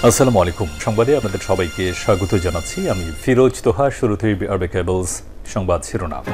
আসসালামু আলাইকুম। সংবাদে আপনাদের সবাইকে স্বাগত জানাচ্ছি। আমি ফিরোজ তোহা। শুরুতেই আরবে কেবলস সংবাদ শিরোনাম।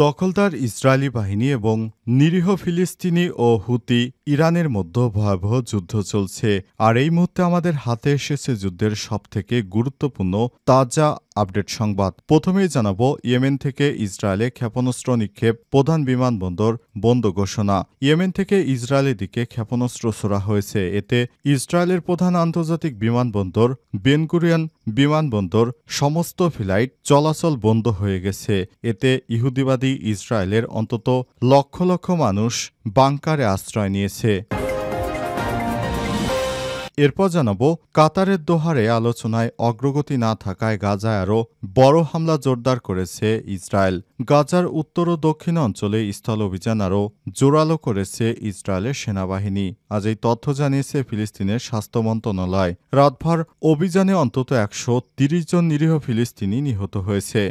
দখলদার ইসরায়েলি বাহিনী এবং নিরীহ ফিলিস্তিনি ও হুতি ইরানের মধ্যে ভয়াবহ যুদ্ধ চলছে। আর এই মুহূর্তে আমাদের হাতে এসেছে যুদ্ধের সবথেকে গুরুত্বপূর্ণ তাজা আপডেট সংবাদ। প্রথমেই জানাবো, ইয়েমেন থেকে ইসরায়েলে ক্ষেপণাস্ত্র নিক্ষেপ, প্রধান বিমানবন্দর বন্ধ ঘোষণা। ইয়েমেন থেকে ইসরায়েলের দিকে ক্ষেপণাস্ত্র ছোড়া হয়েছে। এতে ইসরায়েলের প্রধান আন্তর্জাতিক বিমানবন্দর বেন গুরিয়ন বিমানবন্দর সমস্ত ফ্লাইট চলাচল বন্ধ হয়ে গেছে। এতে ইহুদিবাদী ইসরায়েলের অন্তত লক্ষ লক্ষ মানুষ বাংকারে আশ্রয় নিয়েছে। এরপর জানাবো, কাতারের দোহারে আলোচনায় অগ্রগতি না থাকায় গাজায় আরও বড় হামলা জোরদার করেছে ইসরায়েল। গাজার উত্তর ও দক্ষিণ অঞ্চলে স্থল অভিযান আরও জোরালো করেছে ইসরায়েলের সেনাবাহিনী। আজ এই তথ্য জানিয়েছে ফিলিস্তিনের স্বাস্থ্য মন্ত্রণালয়। রাতভর অভিযানে অন্তত 130 জন নিরীহ ফিলিস্তিনি নিহত হয়েছে।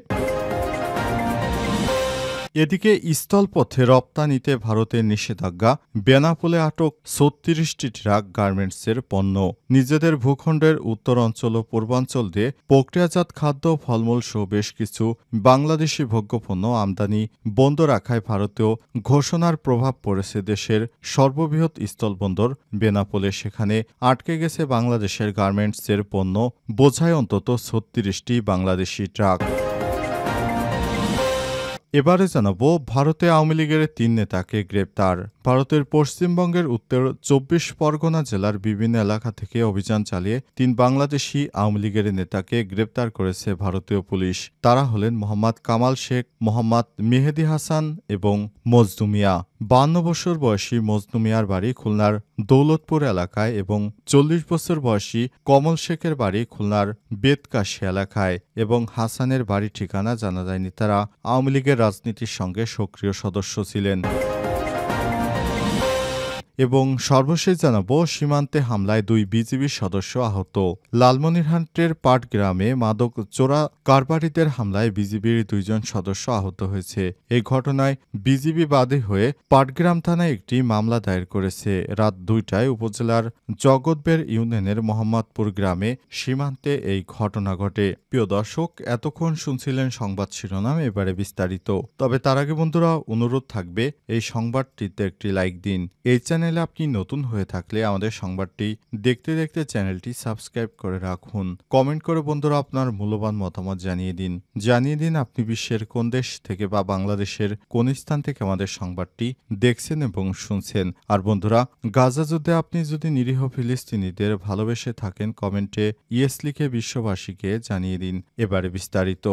এদিকে স্থলপথে রপ্তানিতে ভারতের নিষেধাজ্ঞা, বেনাপোলে আটক 36টি ট্রাক গার্মেন্টসের পণ্য। নিজেদের ভূখণ্ডের উত্তর অঞ্চল ও পূর্বাঞ্চল দিয়ে প্রক্রিয়াজাত খাদ্য, ফলমূল সহ বেশ কিছু বাংলাদেশি ভোগ্যপণ্য আমদানি বন্ধ রাখায় ভারতীয় ঘোষণার প্রভাব পড়েছে দেশের সর্ববৃহৎ স্থলবন্দর বেনাপোলে। সেখানে আটকে গেছে বাংলাদেশের গার্মেন্টসের পণ্য বোঝায় অন্তত 36টি বাংলাদেশি ট্রাক। এবারে জানাবো, ভারতে আওয়ামী লীগের 3 নেতাকে গ্রেপ্তার। ভারতের পশ্চিমবঙ্গের উত্তর 24 পরগনা জেলার বিভিন্ন এলাকা থেকে অভিযান চালিয়ে 3 বাংলাদেশি আওয়ামী লীগের নেতাকে গ্রেপ্তার করেছে ভারতীয় পুলিশ। তারা হলেন মোহাম্মদ কামাল শেখ, মোহাম্মদ মেহেদি হাসান এবং মজনু মিয়া। 52 বছর বয়সী মজনু মিয়ার বাড়ি খুলনার দৌলতপুর এলাকায় এবং 40 বছর বয়সী কমল শেখের বাড়ি খুলনার বেতকাশি এলাকায় এবং হাসানের বাড়ি ঠিকানা জানা যায়নি। তারা আওয়ামী লীগের রাজনীতির সঙ্গে সক্রিয় সদস্য ছিলেন। এবং সর্বশেষ জানাবো, সীমান্তে হামলায় 2 বিজিবি সদস্য আহত। লালমনিরহাটের পাটগ্রামে মাদক চোরা কারবারিদের হামলায় বিজিবির 2 জন সদস্য আহত হয়েছে। এই ঘটনায় বিজিবি বাদী হয়ে পাটগ্রাম থানায় একটি মামলা দায়ের করেছে। রাত 2টায় উপজেলার জগৎবের ইউনিয়নের মোহাম্মদপুর গ্রামে সীমান্তে এই ঘটনা ঘটে। প্রিয় দর্শক, এতক্ষণ শুনছিলেন সংবাদ শিরোনাম, এবারে বিস্তারিত। তবে তার আগে বন্ধুরা, অনুরোধ থাকবে এই সংবাদটিতে একটি লাইক দিন। এই চ্যানেলে আপনি নতুন হয়ে থাকলে আমাদের সংবাদটি দেখতে দেখতে চ্যানেলটি সাবস্ক্রাইব করে রাখুন। কমেন্ট করে বন্ধুরা আপনার মূল্যবান মতামত জানিয়ে দিন আপনি বিশ্বের কোন দেশ থেকে বা বাংলাদেশের কোন স্থান থেকে আমাদের সংবাদটি দেখছেন এবং শুনছেন। আর বন্ধুরা, গাজা যুদ্ধে আপনি যদি নিরীহ ফিলিস্তিনিদের ভালোবেসে থাকেন, কমেন্টে ইয়েস লিখে বিশ্ববাসীকে জানিয়ে দিন। এবারে বিস্তারিত।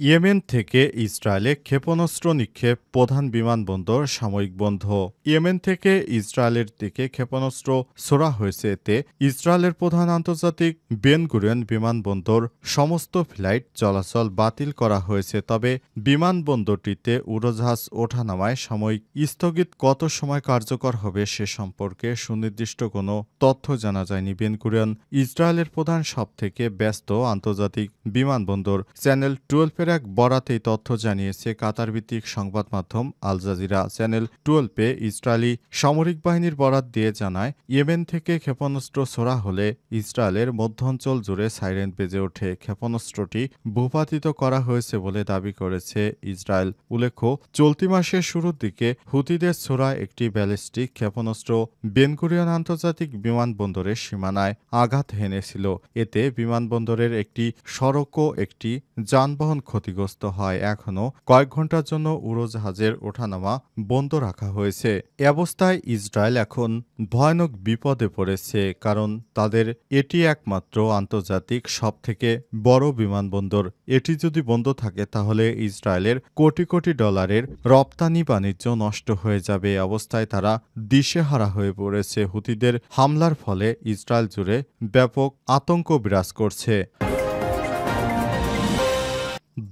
ইয়েমেন থেকে ইসরায়েলে ক্ষেপণাস্ত্র নিক্ষেপ, প্রধান বিমানবন্দর সাময়িক বন্ধ। ইয়েমেন থেকে ইসরায়েলের দিকে ক্ষেপণাস্ত্র ছোড়া হয়েছে। এতে ইসরায়েলের প্রধান আন্তর্জাতিক বেন গুরিয়ন বিমানবন্দর সমস্ত ফ্লাইট চলাচল বাতিল করা হয়েছে। তবে বিমানবন্দরটিতে উড়োজাহাজ ওঠানামায় সাময়িক স্থগিত কত সময় কার্যকর হবে সে সম্পর্কে সুনির্দিষ্ট কোনো তথ্য জানা যায়নি। বেন গুরিয়ন ইসরায়েলের প্রধান সবথেকে ব্যস্ত আন্তর্জাতিক বিমানবন্দর। চ্যানেল 12 এক বরাতে তথ্য জানিয়েছে কাতার ভিত্তিক সংবাদ মাধ্যম আল জাজিরা। চ্যানেল 12 ইসরায়েলি সামরিক বাহিনীর বরাত দিয়ে জানায়, ইয়েমেন থেকে ক্ষেপণাস্ত্র ছোড়া হলে ইসরায়েলের মধ্যাঞ্চল জুড়ে সাইরেন বেজে ওঠে। ক্ষেপণাস্ত্রটি ভূপাতিত করা হয়েছে বলে দাবি করেছে ইসরায়েল। উল্লেখ্য, চলতি মাসের শুরুর দিকে হুতিদের ছোড়া একটি ব্যালিস্টিক ক্ষেপণাস্ত্র বেন গুরিয়ন আন্তর্জাতিক বিমানবন্দরের সীমানায় আঘাত হেনেছিল। এতে বিমানবন্দরের একটি সড়ক ও একটি যানবাহন ক্ষতিগ্রস্ত হয়। এখনও কয়েক ঘন্টার জন্য উড়োজাহাজের ওঠানামা বন্ধ রাখা হয়েছে। এ অবস্থায় ইসরায়েল এখন ভয়ানক বিপদে পড়েছে, কারণ তাদের এটি একমাত্র আন্তর্জাতিক সবথেকে বড় বিমানবন্দর। এটি যদি বন্ধ থাকে তাহলে ইসরায়েলের কোটি কোটি ডলারের রপ্তানি বাণিজ্য নষ্ট হয়ে যাবে। অবস্থায় তারা দিশেহারা হয়ে পড়েছে। হুতিদের হামলার ফলে ইসরায়েল জুড়ে ব্যাপক আতঙ্ক বিরাজ করছে।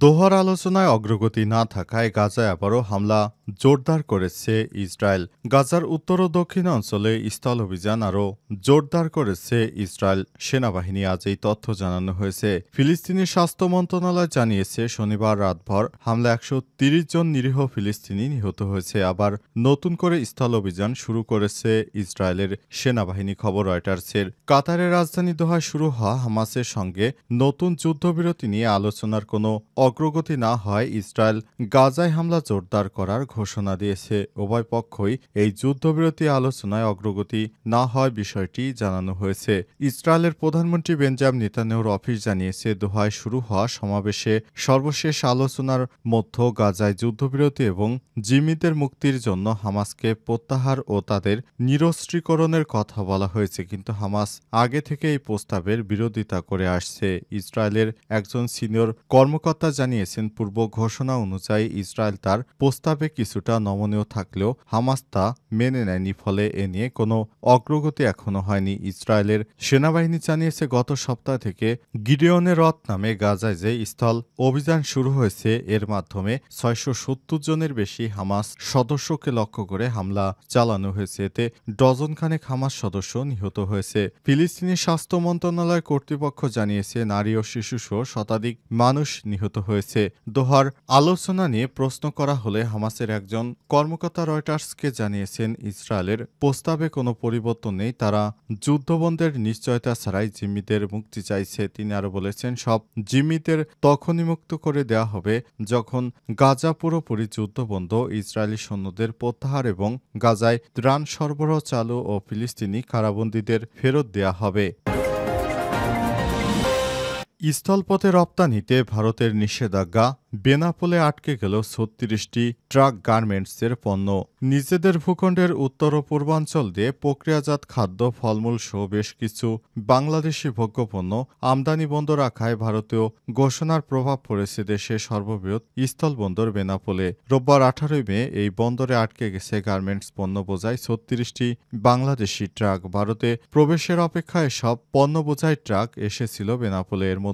দোহার আলোচনায় অগ্রগতি না থাকায় গাজায় আবারও হামলা জোরদার করেছে ইসরায়েল। গাজার উত্তর ও দক্ষিণ অঞ্চলে স্থল অভিযান আরও জোরদার করেছে ইসরায়েল সেনাবাহিনী। আজ এই তথ্য জানানো হয়েছে। ফিলিস্তিনি স্বাস্থ্য মন্ত্রণালয় জানিয়েছে শনিবার রাতভর হামলা ১৩০ জন নিরীহ ফিলিস্তিনি নিহত হয়েছে। আবার নতুন করে স্থল অভিযান শুরু করেছে ইসরায়েলের সেনাবাহিনী। খবর রয়টার্সের। কাতারের রাজধানী দোহায় শুরু হওয়া হামাসের সঙ্গে নতুন যুদ্ধবিরতি নিয়ে আলোচনার কোনো অগ্রগতি না হয় ইসরায়েল গাজায় হামলা জোরদার করার ঘোষণা দিয়েছে। উভয় পক্ষই এই যুদ্ধবিরতি আলোচনায় অগ্রগতি না হয় বিষয়টি জানানো হয়েছে। ইসরায়েলের প্রধানমন্ত্রী বেঞ্জামিন নেতানিয়াহুর অফিস জানিয়েছে দোহায় শুরু হওয়া সমাবেশে সর্বশেষ আলোচনার মধ্য গাজায় যুদ্ধবিরতি এবং জিম্মিদের মুক্তির জন্য হামাসকে প্রত্যাহার ও তাদের নিরস্ত্রীকরণের কথা বলা হয়েছে। কিন্তু হামাস আগে থেকে এই প্রস্তাবের বিরোধিতা করে আসছে। ইসরায়েলের একজন সিনিয়র কর্মকর্তা জানিয়েছেন পূর্ব ঘোষণা অনুযায়ী ইসরায়েল তার প্রস্তাবে কিছুটা নমনীয় থাকলেও হামাস তা মেনে নেয়নি। ফলে এ নিয়ে কোনো অগ্রগতি এখনো হয়নি। ইসরায়েলের সেনাবাহিনী জানিয়েছে গত সপ্তাহ থেকে গিডিয়নের রথ নামে গাজায় যে স্থল অভিযান শুরু হয়েছে এর মাধ্যমে ৬৭০ জনের বেশি হামাস সদস্যকে লক্ষ্য করে হামলা চালানো হয়েছে। এতে ডজনখানেক হামাস সদস্য নিহত হয়েছে। ফিলিস্তিনি স্বাস্থ্য মন্ত্রণালয় কর্তৃপক্ষ জানিয়েছে নারী ও শিশুসহ শতাধিক মানুষ নিহত হয়েছে। দোহার আলোচনা নিয়ে প্রশ্ন করা হলে হামাসের একজন কর্মকর্তা রয়টার্সকে জানিয়েছেন ইসরায়েলের প্রস্তাবে কোনো পরিবর্তন নেই। তারা যুদ্ধবন্ধের নিশ্চয়তা ছাড়াই জিম্মিদের মুক্তি চাইছে। তিনি আরও বলেছেন সব জিম্মিদের তখনই মুক্ত করে দেওয়া হবে যখন গাজা পুরোপুরি যুদ্ধবন্ধ, ইসরায়েলি সৈন্যদের প্রত্যাহার এবং গাজায় ত্রাণ সরবরাহ চালু ও ফিলিস্তিনি কারাবন্দীদের ফেরত দেওয়া হবে। স্থলপথে রপ্তানিতে ভারতের নিষেধাজ্ঞা। বেনাপোলে আটকে গেল ৩৬টি ট্রাক গার্মেন্টসের পণ্য। নিজেদের ভূখণ্ডের উত্তর ও পূর্বাঞ্চল দিয়ে প্রক্রিয়াজাত খাদ্য, ফলমূল সহ বেশ কিছু বাংলাদেশি ভোগ্যপণ্য আমদানি বন্ধ রাখায় ভারতীয় ঘোষণার প্রভাব পড়েছে দেশের সর্ববৃহৎ স্থলবন্দর বেনাপোলে। রোববার ১৮ মে এই বন্দরে আটকে গেছে গার্মেন্টস পণ্য বোঝাই ৩৬টি বাংলাদেশি ট্রাক। ভারতে প্রবেশের অপেক্ষায় সব পণ্য বোঝাই ট্রাক এসেছিল বেনাপোলে। এর মধ্যে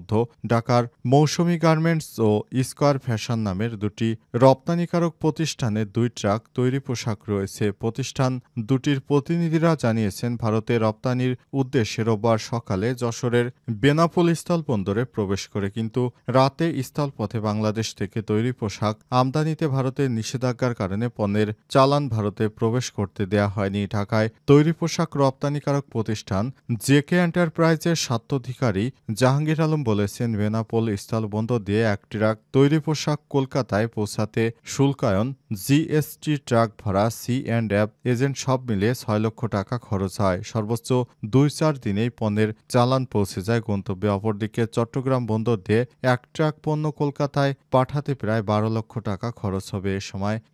ঢাকার মৌসুমী গার্মেন্টস ও স্কয়ার ফ্যাশন নামের দুটি রপ্তানিকারক প্রতিষ্ঠানের ২ ট্রাক তৈরি পোশাক রয়েছে। প্রতিষ্ঠান দুটির প্রতিনিধিরা জানিয়েছেন ভারতে রপ্তানির উদ্দেশ্যে রোববার সকালে যশোরের বেনাপোল স্থলবন্দরে প্রবেশ করে, কিন্তু রাতে স্থলপথে বাংলাদেশ থেকে তৈরি পোশাক আমদানিতে ভারতের নিষেধাজ্ঞার কারণে পণ্যের চালান ভারতে প্রবেশ করতে দেয়া হয়নি। ঢাকায় তৈরি পোশাক রপ্তানিকারক প্রতিষ্ঠান জেকে এন্টারপ্রাইজের স্বার্থাধিকারী জাহাঙ্গীর আলম বলেছেন বেনাপোল স্থলবন্দর দিয়ে এক ট্রাক তৈরি পোশাক কলকাতায় পৌঁছাতে শুল্কায়ন, জিএসটি, ট্রাক ভাড়া, সি&এফ এজেন্ট সব মিলিয়ে ৬ লক্ষ টাকা খরচ হয়। সর্বোচ্চ ২-৪ দিনেই পণ্যের চালান পৌঁছে যায় গন্তব্যে। অপরদিকে চট্টগ্রাম বন্দর দিয়ে এক ট্রাক পণ্য কলকাতায় পাঠাতে প্রায় ১২ লক্ষ টাকা খরচ হবে। এ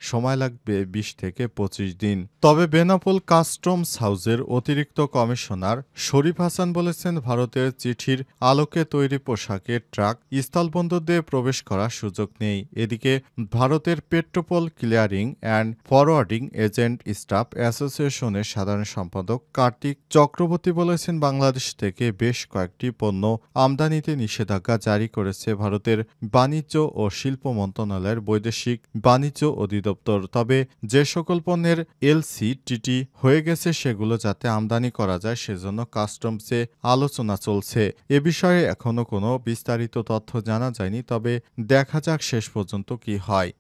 সময় লাগবে ২০ থেকে ২৫ দিন। তবে বেনাপোল কাস্টমস হাউসের অতিরিক্ত কমিশনার শরীফ হাসান বলেছেন ভারতের চিঠির আলোকে তৈরি পোশাকের ট্রাক স্থলবন্দর দিয়ে প্রবেশ করার সুযোগ নেই। এদিকে ভারতের Petrapole clearing and forwarding agent staff অ্যাসোসিয়েশনের সাধারণ সম্পাদক কার্তিক চক্রবর্তী বলেছেন বাংলাদেশ থেকে বেশ কয়েকটি পণ্য আমদানিতে নিষেধাজ্ঞা জারি করেছে ভারতের বাণিজ্য ও শিল্প মন্ত্রণালয়ের বৈদেশিক বাণিজ্য অধিদপ্তর। তবে যে সকল পণ্যের এলসিটিটি হয়ে গেছে সেগুলো যাতে আমদানি করা যায় সেজন্য কাস্টমসে আলোচনা চলছে। এ বিষয়ে এখনো কোনো বিস্তারিত তথ্য জানা যায়নি, তবে দেখা যাক শেষ পর্যন্ত কি হয়।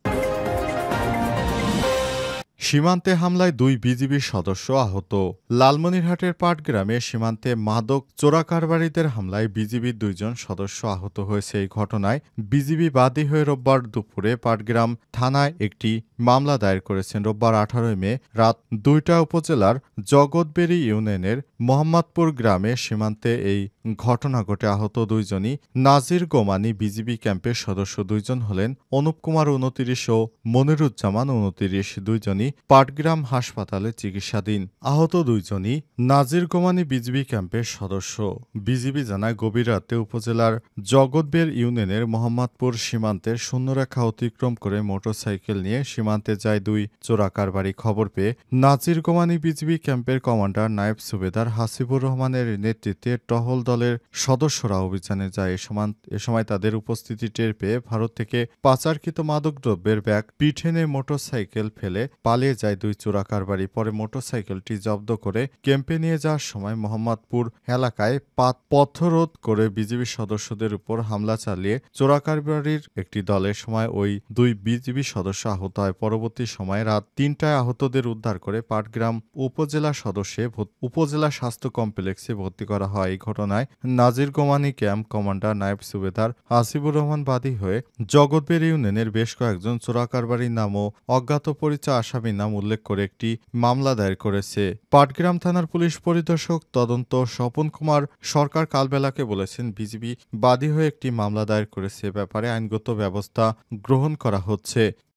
সীমান্তে হামলায় ২ বিজিবি সদস্য আহত। লালমনিরহাটের পাটগ্রামে সীমান্তে মাদক চোরাকারবারিদের হামলায় বিজিবির ২ জন সদস্য আহত হয়েছে। এই ঘটনায় বিজিবি বাদী হয়ে রোববার দুপুরে পাটগ্রাম থানায় একটি মামলা দায়ের করেছেন। রোববার ১৮ মে রাত ২টা উপজেলার জগৎবেড়ি ইউনিয়নের মোহাম্মদপুর গ্রামে সীমান্তে এই ঘটনা ঘটে। আহত ২ জনই নাজির গোমানি বিজিবি ক্যাম্পের সদস্য। ২ জন হলেন অনুপ কুমার ২৯ ও মনিরুজ্জামান ২৯। ২ জনই পাটগ্রাম হাসপাতালে চিকিৎসাধীন। আহত ২ জনই নাজির গোমানি বিজিবি ক্যাম্পের সদস্য। বিজিবি জানায় গভীর রাতে উপজেলার জগৎবেড় ইউনিয়নের মোহাম্মদপুর সীমান্তের শূন্যরেখা অতিক্রম করে মোটরসাইকেল নিয়ে সীমান্তে যায় ২ চোরাকারবারি। খবর পেয়ে নাজির গোমানি বিজিবি ক্যাম্পের কমান্ডার নায়েব সুবেদার হাসিবুর রহমানের নেতৃত্বে টহল দল দলের সদস্যরা অভিযানে যায়। এ সময় তাদের উপস্থিতি টের পেয়ে ভারত থেকে পাচারকৃত মাদকদ্রব্যের ব্যাগ পিঠে নিয়ে মোটরসাইকেল ফেলে পালিয়ে যায় দুই চোরাকারবারি। পরে মোটরসাইকেলটি জব্দ করে ক্যাম্পে নিয়ে যাওয়ার সময় মোহাম্মদপুর এলাকায় পথরোধ করে বিজিবি সদস্যদের উপর হামলা চালিয়ে চোরাকারবারির একটি দলের সময় ওই দুই বিজিবি সদস্য আহত হয়। পরবর্তী সময়ে রাত ৩টায় আহতদের উদ্ধার করে পাটগ্রাম উপজেলা স্বাস্থ্য কমপ্লেক্সে ভর্তি করা হয়। এই ঘটনায় নাজির গোমানি ক্যাম্প কমান্ডার নায়েব সুবেদার আসিফুর রহমান বাদী হয়ে জগৎবের ইউনিয়নের বেশ কয়েকজন চোরাকারবারির নাম ও অজ্ঞাত পরিচয় আসামির নাম উল্লেখ করে একটি মামলা দায়ের করেছে। পাটগ্রাম থানার পুলিশ পরিদর্শক তদন্ত স্বপন কুমার সরকার কালবেলাকে বলেছেন, বিজিবি বাদী হয়ে একটি মামলা দায়ের করেছে, ব্যাপারে আইনগত ব্যবস্থা গ্রহণ করা হচ্ছে।